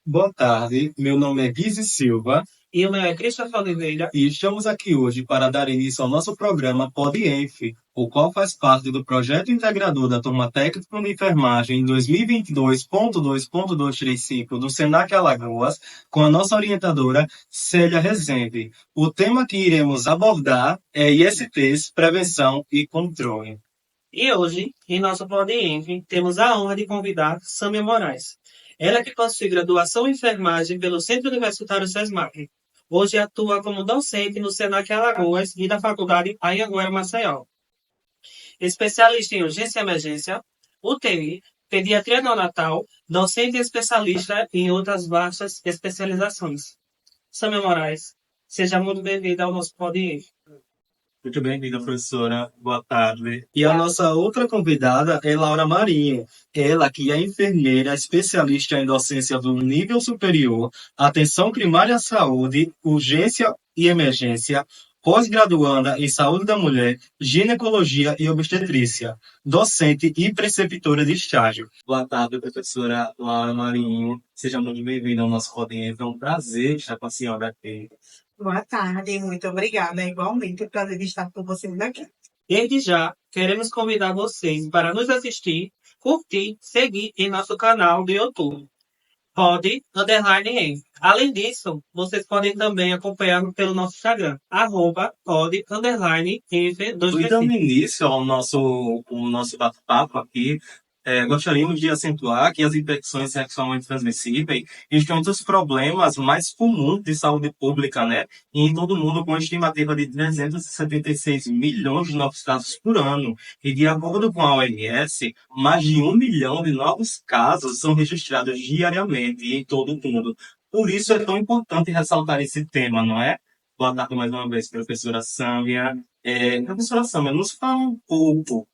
Boa tarde, meu nome é Guise Silva E o meu é Christopher Oliveira. e estamos aqui hoje para dar início ao nosso programa PodEnf, o qual faz parte do projeto integrador da Turma Técnica de Enfermagem 2022.2.235 do Senac Alagoas, com a nossa orientadora Célia Rezende. O tema que iremos abordar é ISTs, Prevenção e Controle. E hoje, em nosso Podinf, temos a honra de convidar Sâmia Moraes. Ela que possui graduação em enfermagem pelo Centro Universitário SESMAC. Hoje atua como docente no Senac Alagoas e da Faculdade Anhanguera Maceió. Especialista em urgência e emergência, UTI, pediatria neonatal, docente e especialista em outras vastas especializações. Sâmia Moraes, seja muito bem-vinda ao nosso Podinf. Muito bem-vinda, professora. Boa tarde. E a nossa outra convidada é Laura Marinho. Ela que é enfermeira, especialista em docência do nível superior, atenção primária à saúde, urgência e emergência, pós-graduanda em saúde da mulher, ginecologia e obstetrícia, docente e preceptora de estágio. Boa tarde, professora Laura Marinho. Seja muito bem-vinda ao nosso Rodinho. É um prazer estar com a senhora aqui. Boa tarde, muito obrigada. Igualmente, é um prazer estar com vocês aqui. Desde já, queremos convidar vocês para nos assistir, curtir, seguir em nosso canal do YouTube. Pod_Enf. Além disso, vocês podem também acompanhar pelo nosso Instagram, @pod_Enf235. Dando início ao nosso bate-papo aqui, gostaríamos de acentuar que as infecções sexualmente transmissíveis estão entre os problemas mais comuns de saúde pública, né? E em todo o mundo, com uma estimativa de 376 milhões de novos casos por ano. E de acordo com a OMS, mais de 1 milhão de novos casos são registrados diariamente em todo o mundo. Por isso é tão importante ressaltar esse tema, não é? Boa tarde mais uma vez, professora Sâmia. Professora Sâmia, nos fala um pouco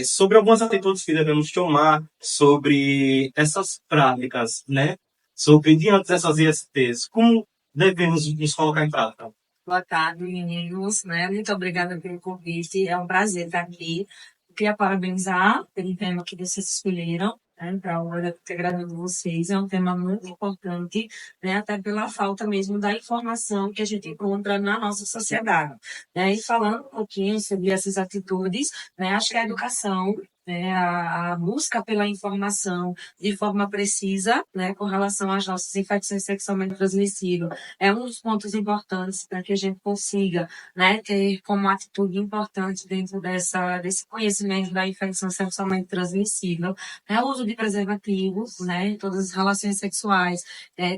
sobre algumas atitudes que devemos tomar sobre essas práticas, né? Sobre diante dessas ISTs, como devemos nos colocar em prática? Boa tarde, meninos, né? Muito obrigada pelo convite. É um prazer estar aqui. Eu queria parabenizar pelo tema que vocês escolheram, né, para a hora integrada de vocês. É um tema muito importante, né? Até pela falta mesmo da informação que a gente encontra na nossa sociedade, né? E falando um pouquinho sobre essas atitudes, né? Acho que a educação, né, a busca pela informação de forma precisa, né, com relação às nossas infecções sexualmente transmissíveis, é um dos pontos importantes para que a gente consiga, né, ter como atitude importante dentro desse conhecimento da infecção sexualmente transmissível, né, o uso de preservativos, né, em todas as relações sexuais,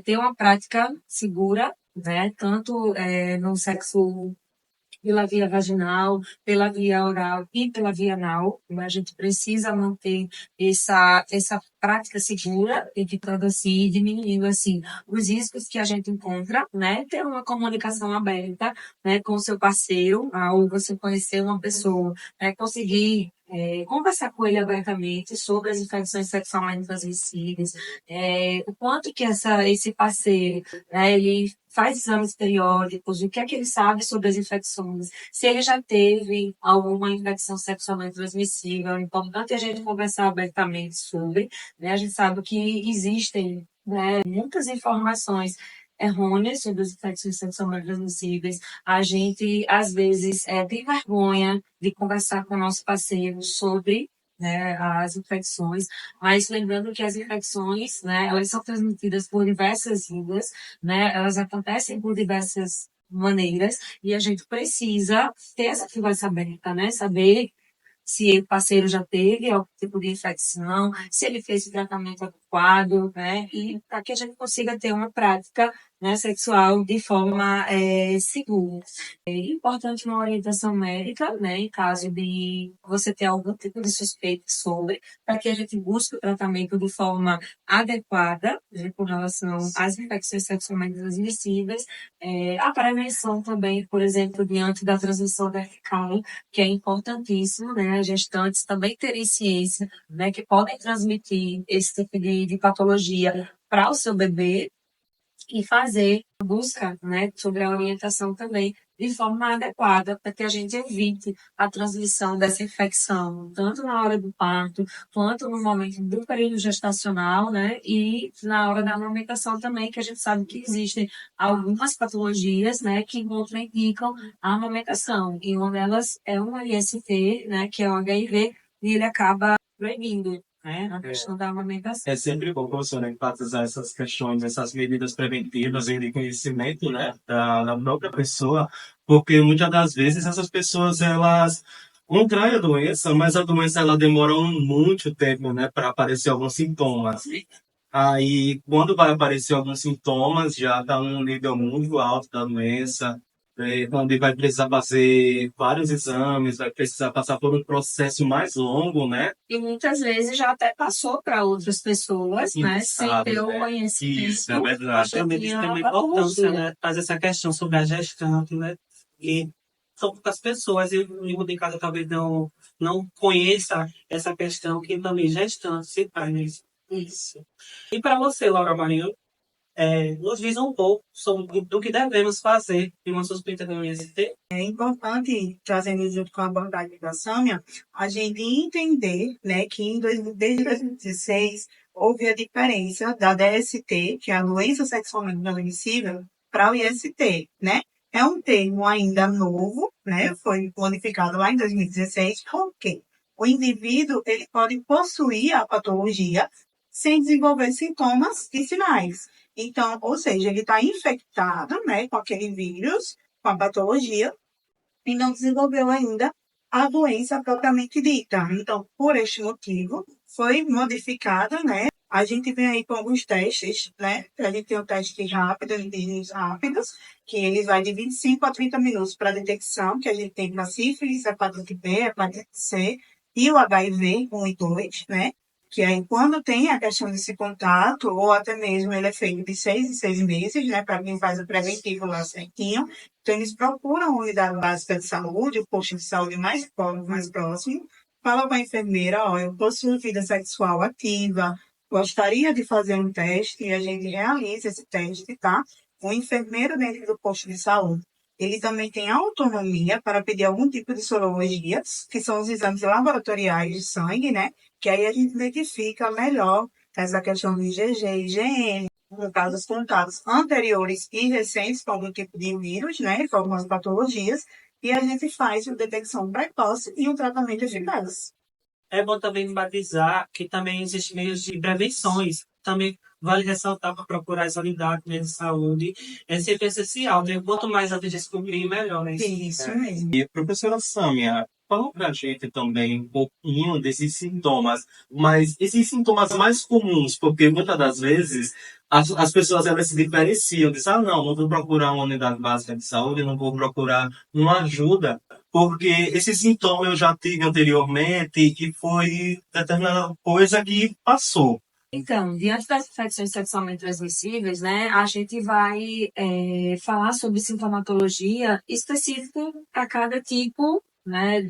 ter uma prática segura, né, tanto no sexo pela via vaginal, pela via oral e pela via anal. A gente precisa manter essa prática segura, evitando assim, diminuindo assim os riscos que a gente encontra, né? Ter uma comunicação aberta, né, com o seu parceiro, ao você conhecer uma pessoa, né, conseguir conversar com ele abertamente sobre as infecções sexualmente transmissíveis, o quanto que esse parceiro, né, ele faz exames periódicos, o que é que ele sabe sobre as infecções, se ele já teve alguma infecção sexualmente transmissível. É importante a gente conversar abertamente sobre, né? A gente sabe que existem, né, muitas informações errôneas sobre as infecções sexualmente transmissíveis. A gente, às vezes, tem vergonha de conversar com o nosso parceiro sobre, né, as infecções, mas lembrando que as infecções, né, elas são transmitidas por diversas vias, né, elas acontecem por diversas maneiras e a gente precisa ter essa conversa aberta, né, saber se o parceiro já teve algum tipo de infecção, se ele fez o tratamento adequado, né? E para que a gente consiga ter uma prática, né, sexual de forma segura. É importante uma orientação médica, né, em caso de você ter algum tipo de suspeita sobre, para que a gente busque o tratamento de forma adequada, né, com relação às infecções sexualmente transmissíveis. A prevenção também, por exemplo, diante da transmissão vertical, que é importantíssimo, né, as gestantes também terem ciência, né, que podem transmitir esse tipo de patologia para o seu bebê e fazer busca, né, sobre a orientação também de forma adequada para que a gente evite a transmissão dessa infecção, tanto na hora do parto, quanto no momento do período gestacional, né? E na hora da amamentação também, que a gente sabe que existem algumas patologias, né, que contraindicam a amamentação, e uma delas é o IST, né, que é o HIV, e ele acaba proibindo, né, a questão da amamentação. É sempre bom, professora, enfatizar essas questões, essas medidas preventivas e de conhecimento, né, da própria pessoa, porque muitas das vezes essas pessoas, elas contraem a doença, mas a doença ela demora muito tempo, né, para aparecer alguns sintomas. Aí, quando vai aparecer alguns sintomas, já está num nível muito alto da doença, onde vai precisar fazer vários exames, vai precisar passar por um processo mais longo, né? E muitas vezes já até passou para outras pessoas, né, sem Sabe, ter o né? conhecimento. Isso, é verdade. Também diz que tem uma importância, né? Fazer essa questão sobre a gestante, né? E são poucas pessoas, e o mundo em casa talvez não conheça essa questão que também gestante se faz isso. E para você, Laura Marinho, nos diz um pouco sobre do que devemos fazer em uma suspeita de um IST. É importante, trazendo junto com a abordagem da Sâmia, a gente entender, né, que desde 2016 houve a diferença da DST, que é a doença sexualmente transmissível, para o IST, né? É um termo ainda novo, né? Foi modificado lá em 2016, porque o indivíduo ele pode possuir a patologia sem desenvolver sintomas e sinais. Então, ou seja, ele está infectado, né, com aquele vírus, com a patologia, e não desenvolveu ainda a doença propriamente dita. Então, por este motivo, foi modificada, né? A gente vem aí com alguns testes, né? A gente tem um teste rápido, antígenos rápidos, que ele vai de 25 a 30 minutos para detecção, que a gente tem para sífilis, hepatite B, hepatite C e o HIV 1 e 2, né? Que aí, quando tem a questão desse contato, ou até mesmo ele é feito de 6 em 6 meses, né? Para quem faz o preventivo lá certinho. Então, eles procuram a unidade básica de saúde, o posto de saúde mais próximo, fala com a enfermeira, ó, eu possuo vida sexual ativa, gostaria de fazer um teste, e a gente realiza esse teste, tá? O enfermeiro dentro do posto de saúde, ele também tem autonomia para pedir algum tipo de sorologia, que são os exames laboratoriais de sangue, né? Que aí a gente identifica melhor essa questão do IgG, IgM, no caso, os contatos anteriores e recentes com algum tipo de vírus, né, com algumas patologias, e a gente faz a detecção precoce e um tratamento eficaz. É bom também enfatizar que também existem meios de prevenções. Também vale ressaltar para procurar as unidades de saúde. É sempre essencial, né? Quanto mais a gente descobrir, melhor, né? Isso mesmo. E, professora Sâmia, fala pra gente também um pouquinho desses sintomas, mas esses sintomas mais comuns, porque muitas das vezes as pessoas elas se diferenciam, dizem, não, não vou procurar uma unidade básica de saúde, não vou procurar uma ajuda, porque esse sintoma eu já tive anteriormente e foi determinada coisa que passou. Então, diante das infecções sexualmente transmissíveis, né, a gente vai falar sobre sintomatologia específica para cada tipo, né,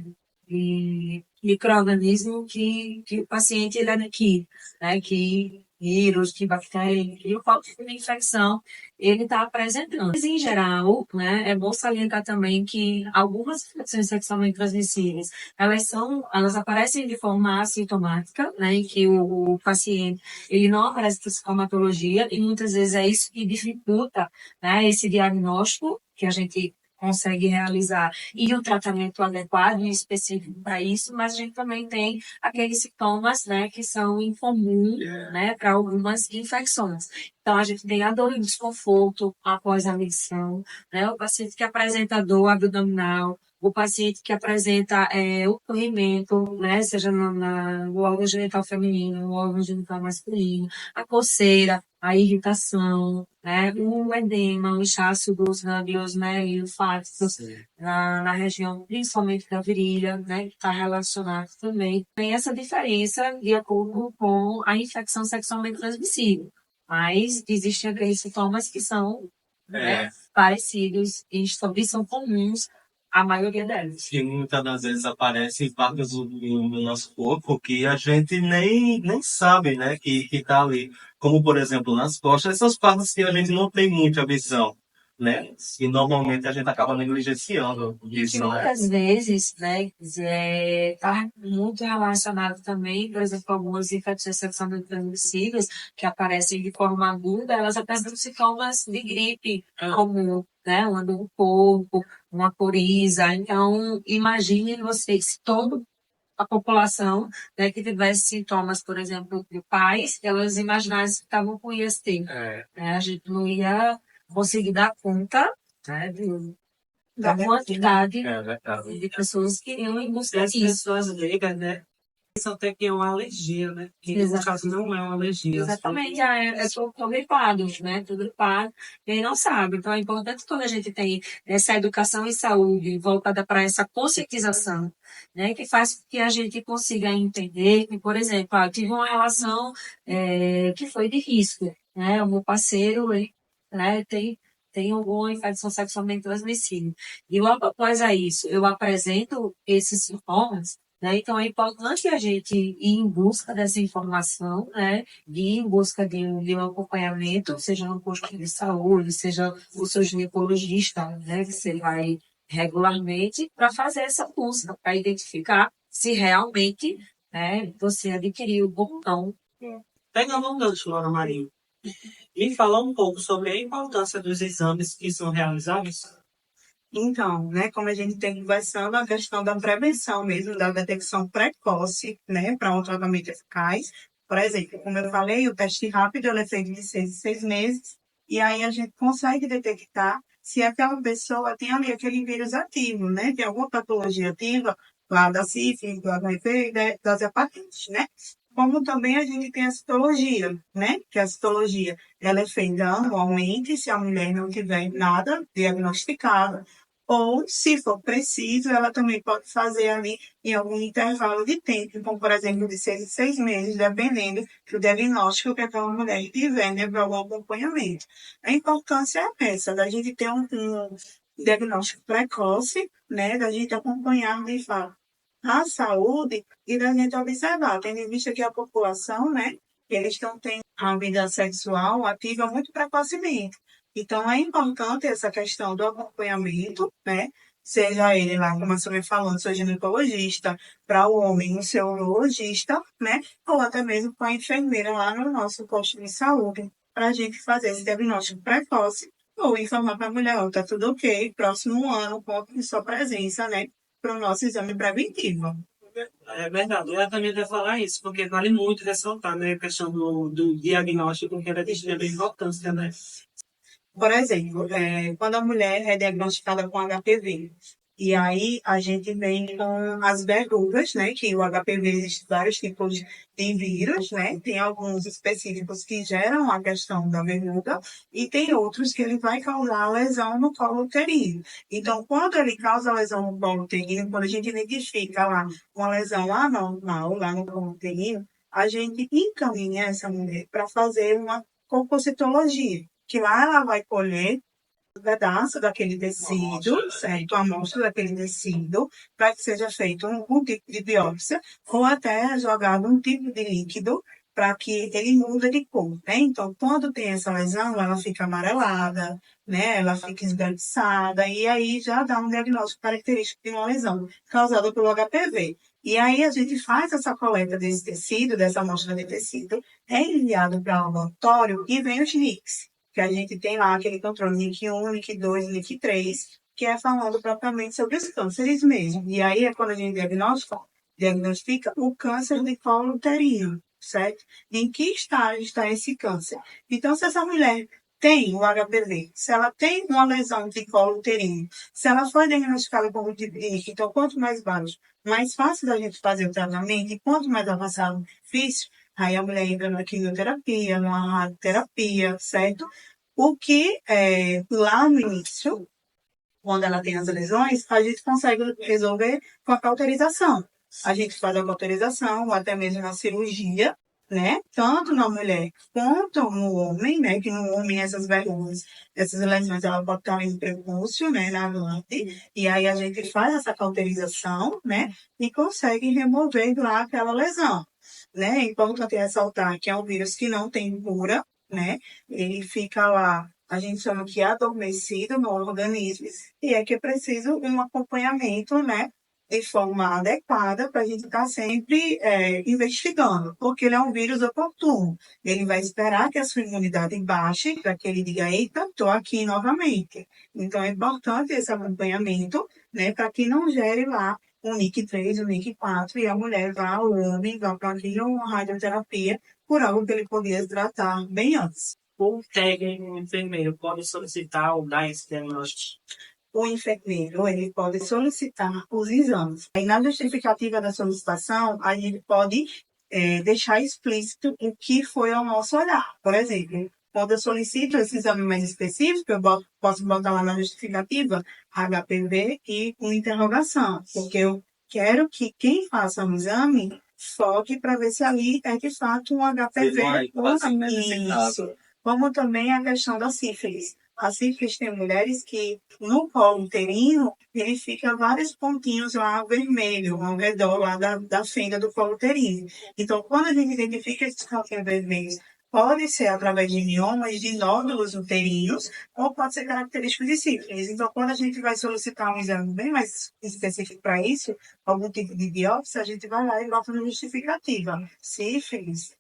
de micro-organismo que o paciente ele adquire, né, que vírus, que bactéria, que qual tipo de infecção ele está apresentando. Mas, em geral, né, é bom salientar também que algumas infecções sexualmente transmissíveis, elas aparecem de forma assintomática, né, em que o paciente ele não aparece com sintomatologia e muitas vezes é isso que dificulta, né, esse diagnóstico que a gente consegue realizar e o tratamento adequado e específico para isso, mas a gente também tem aqueles sintomas, né, que são incomuns, né, para algumas infecções. Então, a gente tem a dor e desconforto após a micção, né, o paciente que apresenta dor abdominal, o paciente que apresenta o corrimento, né, seja no órgão genital feminino, no órgão genital masculino, a coceira, a irritação, né, o edema, o inchaço dos gânglios, né, linfáticos na região, principalmente da virilha, né, que está relacionado também. Tem essa diferença de acordo com a infecção sexualmente transmissível, mas existem aqueles sintomas que são parecidos e são comuns a maioria delas. Que muitas das vezes aparecem partes no nosso corpo que a gente nem sabe, né, que tá ali. Como, por exemplo, nas costas, essas partes que a gente não tem muita visão. né? E normalmente a gente acaba negligenciando Que isso, né? muitas vezes, né, está muito relacionado também, por exemplo, algumas infecções sexualmente transmissíveis que aparecem de forma aguda, elas apresentam sintomas de gripe comum, né, uma dor no corpo, uma coriza. Então, imagine vocês, se toda a população, né, que tivesse sintomas, por exemplo, de pais, elas imaginassem que estavam com IST. Né? A gente não ia conseguir dar conta, né, da quantidade É verdade. de pessoas que iriam em busca As disso. pessoas leigas, né? Pensam até que é uma alergia, né? Que no Exato. caso não é uma alergia. Exatamente, tô gripado, né? Tô gripado, e aí não sabe. Então é importante quando a gente tem essa educação em saúde voltada para essa conscientização, né? Que faz com que a gente consiga entender que, por exemplo, eu tive uma relação que foi de risco, né? O meu parceiro, ele, né, tem alguma infecção sexualmente transmissível. E logo após a isso, eu apresento esses sintomas, né? Então, é importante a gente ir em busca dessa informação, né? Ir em busca de um acompanhamento, seja no posto de saúde, seja o seu ginecologista, né? Que você vai regularmente para fazer essa busca, para identificar se realmente, né, você adquiriu ou não. Pegando um gancho, Laura Marinho, me fala um pouco sobre a importância dos exames que são realizados. Então, né, como a gente tem conversando, a questão da prevenção mesmo, da detecção precoce, né, para um tratamento eficaz. Por exemplo, como eu falei, o teste rápido ele é feito de 6 em 6 meses, e aí a gente consegue detectar se aquela pessoa tem ali aquele vírus ativo, né, tem alguma patologia ativa, lá da sífilis, do HIV, das hepatites, né? Como também a gente tem a citologia, né, que a citologia ela é feita anualmente, se a mulher não tiver nada diagnosticado, ou, se for preciso, ela também pode fazer ali em algum intervalo de tempo, como, por exemplo, de 6 em 6 meses, dependendo do diagnóstico que aquela mulher tiver, né, para algum acompanhamento. A importância é essa, da gente ter um diagnóstico precoce, né, da gente acompanhar, de fato, a saúde e da gente observar, tendo em vista que a população, né, eles estão tendo a vida sexual ativa muito precocemente. Então, é importante essa questão do acompanhamento, né? Seja ele lá, como a senhora falando, seu ginecologista, para o homem, o seu urologista, né? Ou até mesmo com a enfermeira lá no nosso posto de saúde, para a gente fazer esse diagnóstico precoce ou informar para a mulher, ó, tá tudo ok, próximo ano, conto com sua presença, né? Para o nosso exame preventivo. É verdade, eu também devo falar isso, porque vale muito ressaltar, né, a questão do diagnóstico, que era de extrema importância, né? Por exemplo, quando a mulher é diagnosticada com HPV, e aí a gente vem com as verrugas, né? Que o HPV existe vários tipos de vírus, né? Tem alguns específicos que geram a questão da verruga e tem outros que ele vai causar lesão no colo uterino. Então, quando ele causa lesão no colo uterino, quando a gente identifica lá uma lesão anormal lá no colo uterino, a gente encaminha essa mulher para fazer uma colpocitologia, que lá ela vai colher um pedaço daquele tecido, certo? A amostra daquele tecido, para que seja feito um tipo de biópsia, ou até jogado um tipo de líquido para que ele mude de cor, né? Então, quando tem essa lesão, ela fica amarelada, né? Ela fica esbranquiçada, e aí já dá um diagnóstico característico de uma lesão causada pelo HPV. E aí a gente faz essa coleta desse tecido, dessa amostra de tecido, é enviado para o laboratório e vem os NICs, que a gente tem lá aquele controle NIC1, NIC2, NIC3, que é falando propriamente sobre os cânceres mesmo. E aí é quando a gente diagnostica o câncer de colo uterino, certo? Em que estágio está esse câncer? Então, se essa mulher tem o HPV, se ela tem uma lesão de colo uterino, se ela foi diagnosticada com o tipo de NIC, então quanto mais baixo, mais fácil da gente fazer o tratamento, e quanto mais avançado, difícil, aí a mulher entra na quimioterapia, na radioterapia, certo? O que lá no início, quando ela tem as lesões, a gente consegue resolver com a cauterização. A gente faz a cauterização, ou até mesmo na cirurgia, né? Tanto na mulher quanto no homem, né? Que no homem essas verrugas, essas lesões, ela pode estar em prepúcio, né? Na glande. E aí a gente faz essa cauterização, né? E consegue remover lá aquela lesão, né? É importante ressaltar que é um vírus que não tem cura, né? Ele fica lá a gente chama que é adormecido no organismo, e é que é preciso um acompanhamento, né, de forma adequada para a gente estar sempre investigando, porque ele é um vírus oportuno. Ele vai esperar que a sua imunidade baixe para que ele diga, eita, estou aqui novamente. Então, é importante esse acompanhamento, né, para que não gere lá o NIC 3, o NIC 4, e a mulher vá, o homem, vá para uma radioterapia por algo que ele podia tratar bem antes. O técnico enfermeiro pode solicitar ou dar esse diagnóstico. O enfermeiro, ele pode solicitar os exames. Aí, na justificativa da solicitação, a gente pode deixar explícito o que foi ao nosso olhar. Por exemplo, quando eu solicito esse exame mais específico, posso botar lá na justificativa HPV e com interrogação, porque eu quero que quem faça o exame foque para ver se ali é de fato um HPV ou isso. Como também a questão da sífilis. A sífilis tem mulheres que no colo uterino ele fica vários pontinhos lá vermelho ao redor lá da fenda do colo uterino. Então, quando a gente identifica esses pontinhos vermelhos, pode ser através de miomas, de nódulos uterinos, ou pode ser característico de sífilis. Então, quando a gente vai solicitar um exame bem mais específico para isso, algum tipo de biópsia, a gente vai lá e bota na justificativa. Sífilis,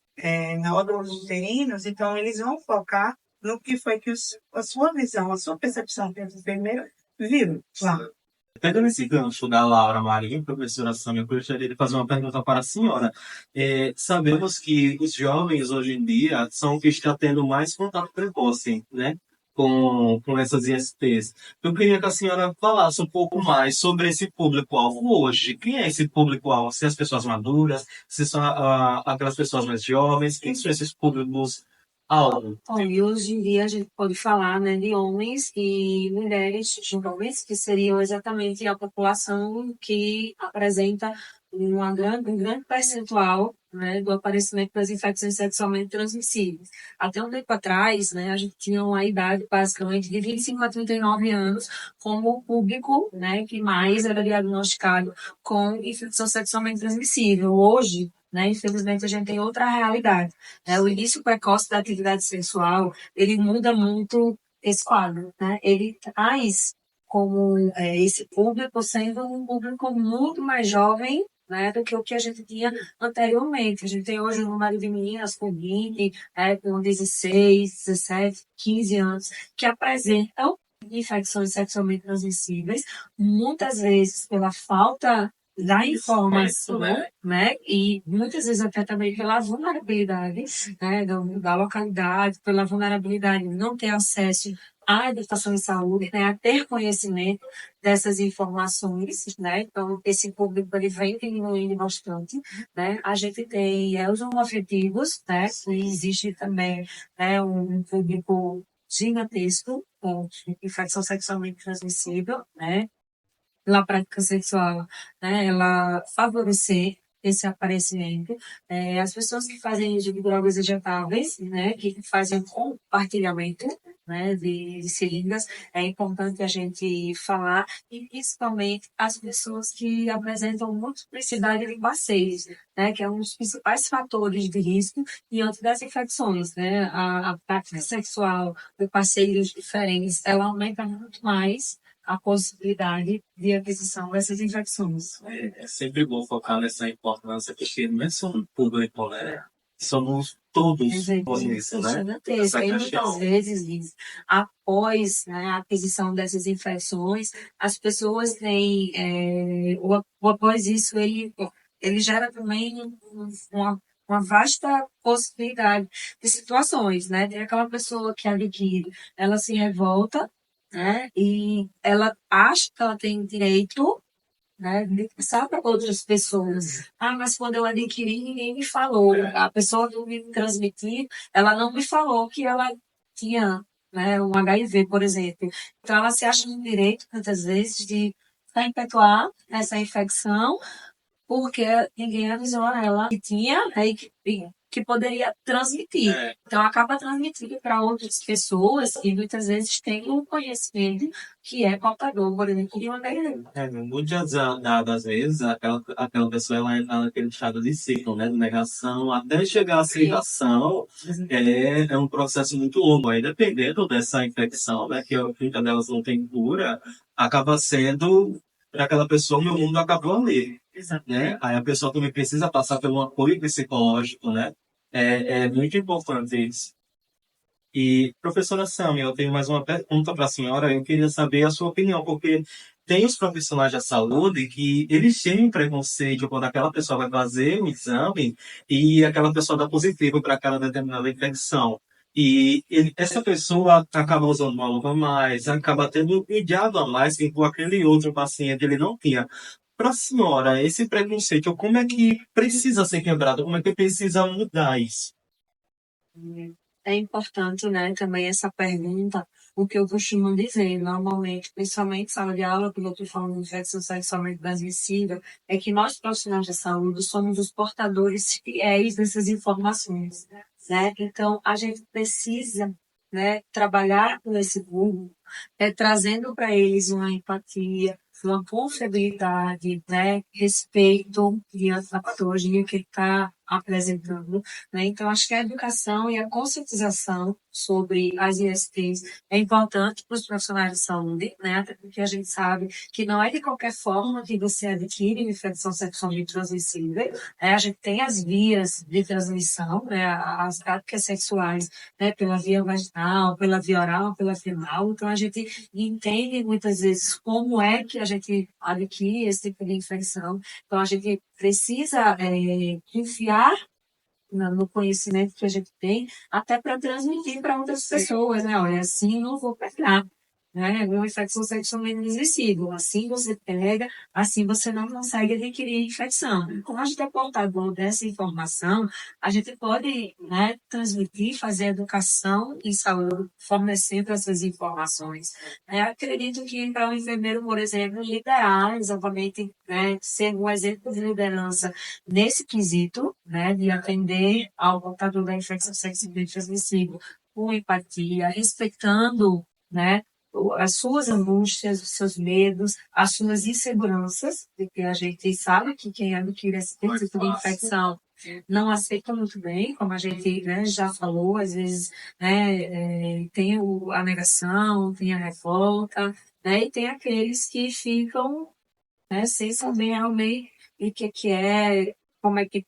nódulos uterinos, então eles vão focar no que foi que a sua visão, a sua percepção como enfermeiro viu lá. Pegando esse gancho da Laura Maria, professora Sâmia, eu gostaria de fazer uma pergunta para a senhora. Sabemos que os jovens hoje em dia são os que estão tendo mais contato precoce, né? Com essas ISTs. Eu queria que a senhora falasse um pouco mais sobre esse público-alvo hoje. Quem é esse público-alvo? Se as pessoas maduras, se são aquelas pessoas mais jovens, quem são esses públicos-alvo? E hoje em dia a gente pode falar, né, de homens e mulheres jovens, que seriam exatamente a população que apresenta um grande percentual, né, do aparecimento das infecções sexualmente transmissíveis. Até um tempo atrás, né, a gente tinha uma idade basicamente de 25 a 39 anos como o público, né, que mais era diagnosticado com infecção sexualmente transmissível. Hoje, né, infelizmente, a gente tem outra realidade. Né? O início precoce da atividade sexual, ele muda muito esse quadro. Né? Ele traz como esse público sendo um público muito mais jovem, né, do que o que a gente tinha anteriormente. A gente tem hoje um número de meninas com 20, com 16, 17, 15 anos, que apresentam infecções sexualmente transmissíveis, muitas vezes pela falta da informação, né? E muitas vezes até também pela vulnerabilidade, né? Da localidade, pela vulnerabilidade de não ter acesso à educação em saúde, né? A ter conhecimento dessas informações, né? Então, esse público, ele vem diminuindo bastante, né? A gente tem os homoafetivos, né? E existe também, né, um público gigantesco com infecção sexualmente transmissível, né? Pela prática sexual, né, ela favorecer esse aparecimento. As pessoas que fazem uso de drogas injetáveis, né, que fazem compartilhamento, né, de seringas, é importante a gente falar, e principalmente as pessoas que apresentam multiplicidade de parceiros, né, que é um dos principais fatores de risco diante das infecções, né, a prática sexual de parceiros diferentes, ela aumenta muito mais a possibilidade de aquisição dessas infecções. É sempre bom focar nessa importância, porque não é só um público, né? Somos todos por isso, né? Gigantesca. E muitas vezes, após, né, a aquisição dessas infecções, as pessoas têm, após isso, ele gera também uma vasta possibilidade de situações, né? Tem aquela pessoa que adquire, ela se revolta, né? E ela acha que ela tem direito, né, de passar para outras pessoas. Ah, mas quando eu adquiri, ninguém me falou. A pessoa que me transmitiu, ela não me falou que ela tinha, né, um HIV, por exemplo. Então, ela se acha no direito, muitas vezes, de perpetuar essa infecção porque ninguém avisou ela que tinha, né, que poderia transmitir. É, Então, acaba transmitindo para outras pessoas que muitas vezes têm um conhecimento que é portador, por exemplo, de uma doença. muitas das vezes, aquela pessoa ela entra naquele estado de ciclo, né? De negação, até chegar à aceitação, é um processo muito longo. Aí, dependendo dessa infecção, né? Que muitas delas não tem cura, acaba sendo, para aquela pessoa, meu mundo acabou ali, né? Aí a pessoa também precisa passar por um apoio psicológico, né? É muito importante isso. E, professora Sami, eu tenho mais uma pergunta para a senhora. Eu queria saber a sua opinião, porque tem os profissionais da saúde que eles têm preconceito quando aquela pessoa vai fazer o exame e aquela pessoa dá positivo para aquela determinada infecção. E essa pessoa acaba usando uma luva a mais, acaba tendo um cuidado a mais que com aquele outro paciente ele não tinha. Para a senhora, esse preconceito, como é que precisa ser quebrado? Como é que precisa mudar isso? É importante, né, também essa pergunta, o que eu costumo dizer, normalmente, principalmente em sala de aula, quando eu estou falando de infecção sexualmente transmissível, é que nós, profissionais de saúde, somos os portadores fiéis dessas informações, né? Então, a gente precisa, né, trabalhar com esse público, trazendo para eles uma empatia, uma confiabilidade, né, respeito diante da patologia que ele está apresentando, né? Então, acho que a educação e a conscientização sobre as ISTs é importante para os profissionais de saúde, né? Até porque a gente sabe que não é de qualquer forma que você adquire infecção sexualmente transmissível, né? A gente tem as vias de transmissão, né? As práticas sexuais, né? Pela via vaginal, pela via oral, pela final. Então, a gente entende muitas vezes como é que a gente adquire esse tipo de infecção. Então, a gente precisa confiar no conhecimento que a gente tem, até para transmitir para outras pessoas, né? Olha, assim não vou pegar, né? Uma infecção sexualmente transmissível. Assim você pega, assim você não consegue adquirir infecção. Como a gente é portador dessa informação, a gente pode, né, transmitir, fazer educação em saúde, fornecendo essas informações. Acredito que para o enfermeiro, por exemplo, liderar exatamente, né, ser um exemplo de liderança nesse quesito, né, de atender ao portador da infecção sexualmente transmissível com empatia, respeitando, né, as suas angústias, os seus medos, as suas inseguranças, porque a gente sabe que quem adquire esse tipo de infecção não aceita muito bem, como a gente, né, já falou, às vezes, né, tem a negação, tem a revolta, né, e tem aqueles que ficam, né, sem saber realmente o que é, como é que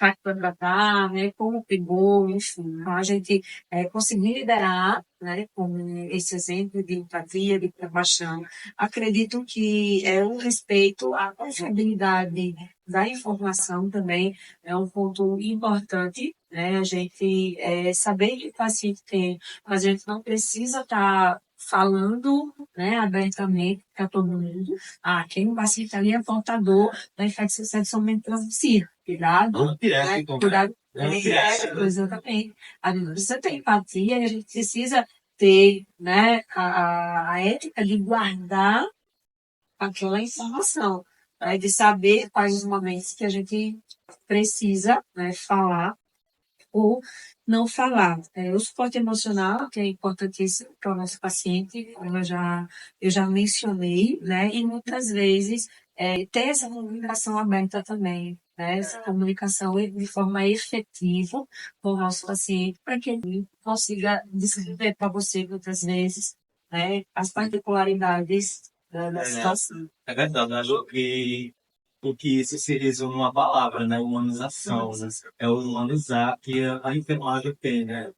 faz para tratar, né, como pegou, enfim. Então, a gente conseguir liderar, né, com esse exemplo de empatia, de compaixão. Acredito que o respeito à confiabilidade da informação também é um ponto importante, né, a gente saber que o paciente tem, mas a gente não precisa estar falando, né, abertamente para todo mundo. Quem o paciente ali é portador da infecção sexualmente transmissível. Cuidado, Não direto, né? então. Cuidado. Não direto. Exatamente. A gente precisa ter empatia e a gente precisa ter, né, a ética de guardar aquela informação, né, de saber quais os momentos que a gente precisa, né, falar ou não falar. O suporte emocional, que é importantíssimo para o nosso paciente, eu já mencionei, né? E muitas vezes ter essa comunicação aberta também, né? Essa comunicação de forma efetiva com o nosso paciente, para que ele consiga descrever para você muitas vezes, né, as particularidades da situação. É verdade, eu acho que o que isso se resume numa palavra, né? Humanização, né? É o humanizar que a enfermagem tem, né?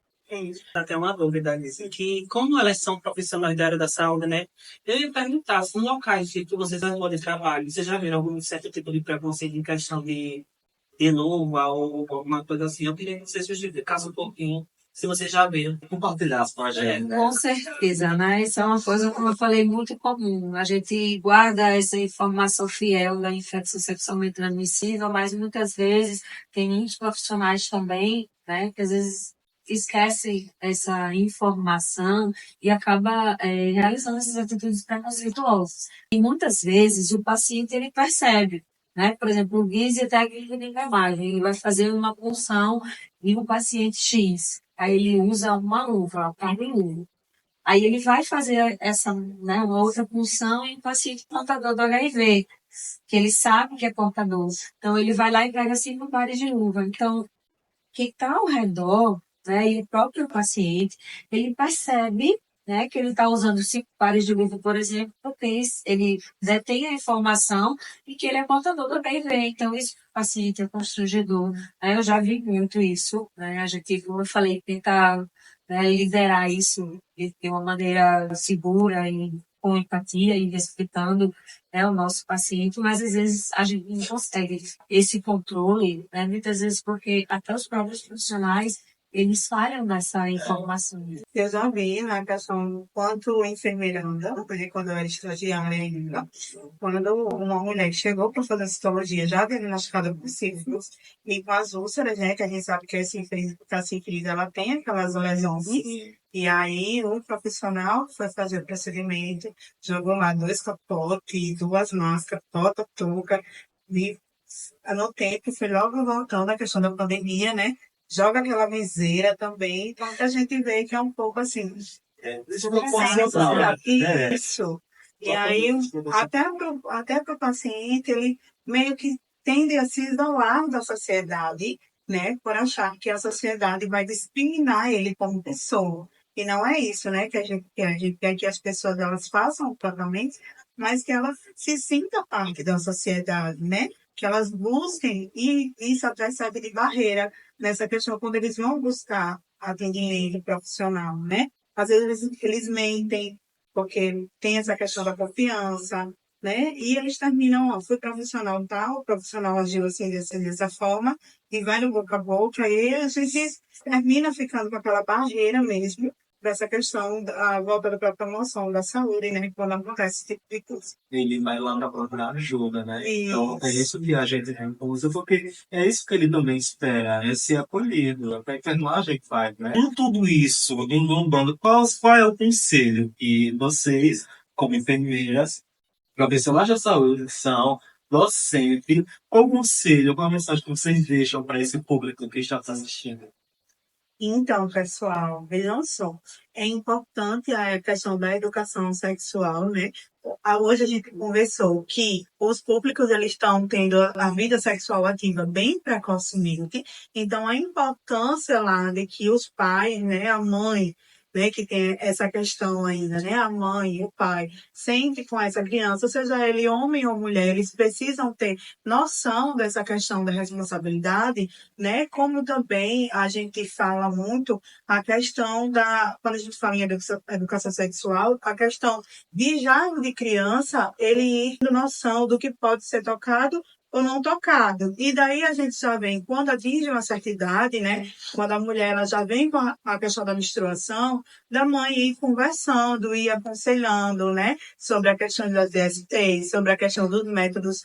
Até uma dúvida nisso, que como elas são profissionais da área da saúde, né? Eu ia perguntar, se em locais que vocês atuam de trabalho, vocês já viram algum certo tipo de preconceito em questão de luva ou alguma coisa assim? Eu queria que vocês justificassem um pouquinho, se vocês já viram. Compartilhasse com a gente, né? Com certeza, né? Isso é uma coisa, como eu falei, muito comum. A gente guarda essa informação fiel da infecção sexualmente transmissível, mas muitas vezes tem muitos profissionais também, né, que às vezes esquecem essa informação e acaba realizando essas atitudes preconceituosas. E muitas vezes o paciente ele percebe, né? Por exemplo, o guise e técnica de enfermagem, ele vai fazer uma punção em um paciente X. Aí ele usa uma luva, uma carne luva. Aí ele vai fazer essa, né, uma outra punção em um paciente portador do HIV, que ele sabe que é portador. Então ele vai lá e pega 5 pares de luva. Então, quem está ao redor, né, e o próprio paciente, ele percebe, né, que ele está usando 5 pares de luva, por exemplo, porque ele detém a informação e que ele é portador do HIV. Então, esse paciente é constrangedor. Né? Eu já vi muito isso. Né? A gente, como eu falei, tentar, né, liderar isso de uma maneira segura e com empatia e respeitando, né, o nosso paciente, mas às vezes a gente não consegue esse controle, né, muitas vezes porque até os próprios profissionais, eles falham nessa informação. Eu já vi na questão quanto enfermeiranda, porque quando eu era estagiária ainda, quando uma mulher chegou para fazer citologia já diagnosticada por sífilis, e com as úlceras, né, que a gente sabe que a sífilis ela tem aquelas lesões, e aí o profissional foi fazer o procedimento, jogou lá 2 capotes, 2 máscaras, tota, touca, e no tempo foi logo voltando a questão da pandemia, né? Joga aquela viseira também, então a gente vê que é um pouco assim, Desproporcional, né? isso. E aí, até pro paciente, ele meio que tende a se isolar da sociedade, né? Por achar que a sociedade vai discriminar ele como pessoa. E não é isso, né? Que a gente quer. A gente quer que as pessoas elas façam o tratamento, mas que elas se sintam parte da sociedade, né? Que elas busquem, e isso até serve de barreira nessa questão quando eles vão buscar atendimento profissional, né? Às vezes eles mentem, porque tem essa questão da confiança, né? E eles terminam, ó, fui profissional tal, o profissional agiu assim, dessa forma, e vai no boca a boca, e a gente termina ficando com aquela barreira mesmo, dessa questão da volta da promoção da saúde, né? Quando acontece esse tipo de coisa. Ele vai lá para procurar ajuda, né? Então, é Isso. isso que a gente usa, porque é isso que ele também espera, é ser acolhido, é a enfermagem que faz, né? Com tudo isso, englobando, qual é o conselho que vocês, como enfermeiras, profissionais da saúde, são docentes, qual o conselho, qual a mensagem que vocês deixam para esse público que está assistindo? Então, pessoal, vejam só, é importante a questão da educação sexual, né? Hoje a gente conversou que os públicos eles estão tendo a vida sexual ativa bem precocemente, então a importância lá de que os pais, né, a mãe, né, que tem essa questão ainda, né, a mãe e o pai, sempre com essa criança, seja ele homem ou mulher, eles precisam ter noção dessa questão da responsabilidade, né? Como também a gente fala muito a questão da, quando a gente fala em educação sexual, a questão de já de criança ele ir tendo noção do que pode ser tocado ou não tocado. E daí a gente já vem, quando atinge uma certa idade, né? Quando a mulher ela já vem com a questão da menstruação, da mãe ir conversando, ir aconselhando, né? Sobre a questão das DSTs, sobre a questão dos métodos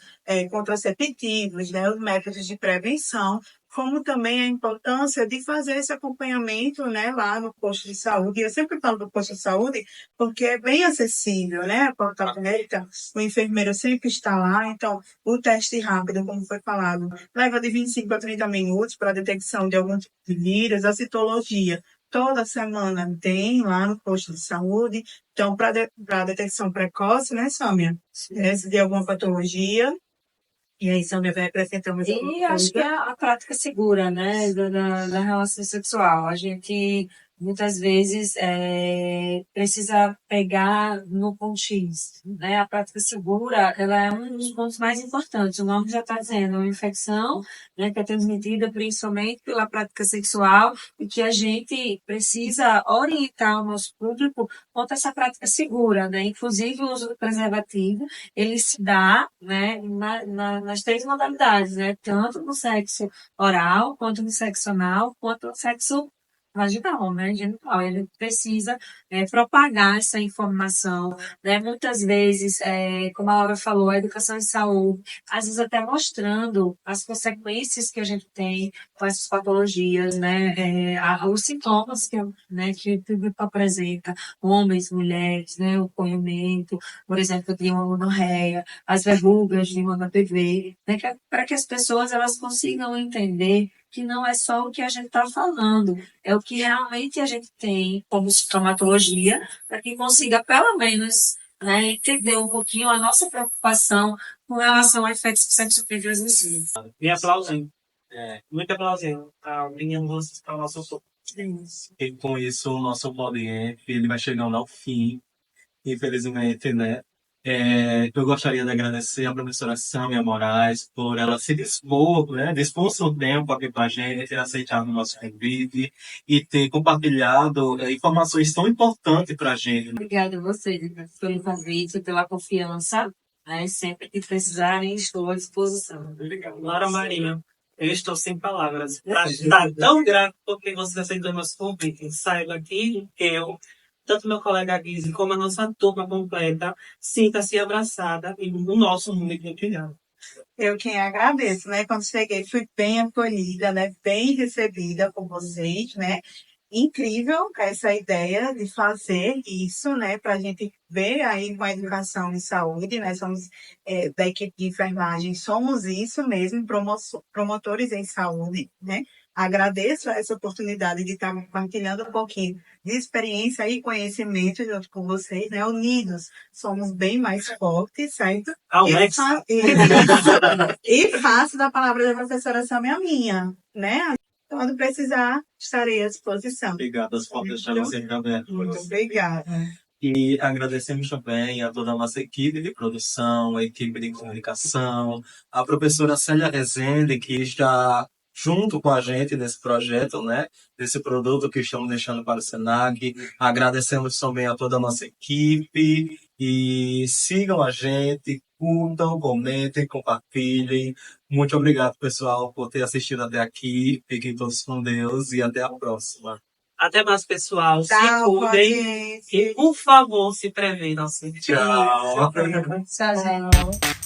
contraceptivos, né? Os métodos de prevenção, como também a importância de fazer esse acompanhamento, né, lá no posto de saúde. Eu sempre falo do posto de saúde porque é bem acessível, né, a porta aberta, o enfermeiro sempre está lá, então o teste rápido, como foi falado, leva de 25 a 30 minutos para a detecção de algum tipo de vírus, a citologia. Toda semana tem lá no posto de saúde, então para detecção precoce, né, Sâmia? De alguma patologia, e aí, Sandra vai acrescentar mais alguma E acho que coisa? é a prática segura, né, da relação sexual. A gente, muitas vezes, precisa pegar no ponto X, né? A prática segura, ela é um dos pontos mais importantes. O nome já está dizendo, uma infecção, né, que é transmitida principalmente pela prática sexual e que a gente precisa orientar o nosso público quanto a essa prática segura, né? Inclusive o uso do preservativo, ele se dá, né, nas 3 modalidades, né? Tanto no sexo oral, quanto no sexo anal, quanto no sexo vaginal, né, genital. Ele precisa propagar essa informação, né? Muitas vezes, como a Laura falou, a educação em saúde, às vezes até mostrando as consequências que a gente tem com essas patologias, né? Os sintomas que o público apresenta, homens, mulheres, né? O corrimento, por exemplo, de uma gonorreia, as verrugas de uma HPV, né? Para que as pessoas elas consigam entender que não é só o que a gente está falando, é o que realmente a gente tem como sintomatologia, para que consiga, pelo menos, né, entender um pouquinho a nossa preocupação com relação a efeitos sexualmente transmissíveis. Me aplaudindo. É, Muito aplaudindo. A opinião de vocês para o nosso assunto. e com isso, o nosso podcast ele vai chegando ao fim, infelizmente, né? Eu gostaria de agradecer a professora Sâmia Moraes por ela se dispor, né? Dispor seu tempo aqui com a gente, ter aceitado o nosso convite e ter compartilhado informações tão importantes para a gente. Obrigada a vocês pelo convite, pela confiança, né? Sempre que precisarem, estou à disposição. Obrigado. Laura Marinho, eu estou sem palavras. Está tão grato porque você aceitou nosso convite. Saiba que eu, tanto meu colega Guise como a nossa turma completa, sinta-se abraçada e no nosso mundo compartilhado. Eu quem agradeço, né? Quando cheguei, fui bem acolhida, né? Bem recebida por vocês, né? Incrível essa ideia de fazer isso, né? Para a gente ver aí com a educação em saúde, né? Somos da equipe de enfermagem, somos isso mesmo, promotores em saúde, né? Agradeço essa oportunidade de estar compartilhando um pouquinho de experiência e conhecimento junto com vocês, né? Unidos, somos bem mais fortes, certo? Alex, E faço da palavra da professora Sâmia a minha, né? Quando precisar, estarei à disposição. Obrigado, as portas estão sempre abertas. Muito obrigada. E agradecemos também a toda a nossa equipe de produção, a equipe de comunicação, a professora Célia Rezende, que está junto com a gente nesse projeto, né? Desse produto que estamos deixando para o Senac. Agradecemos também a toda a nossa equipe e sigam a gente, curtam, comentem, compartilhem. Muito obrigado, pessoal, por ter assistido até aqui. Fiquem todos com Deus e até a próxima. até mais, pessoal. Se Tchau, cuidem audiência. e, por favor, se prevenam. Tchau. Tchau, gente.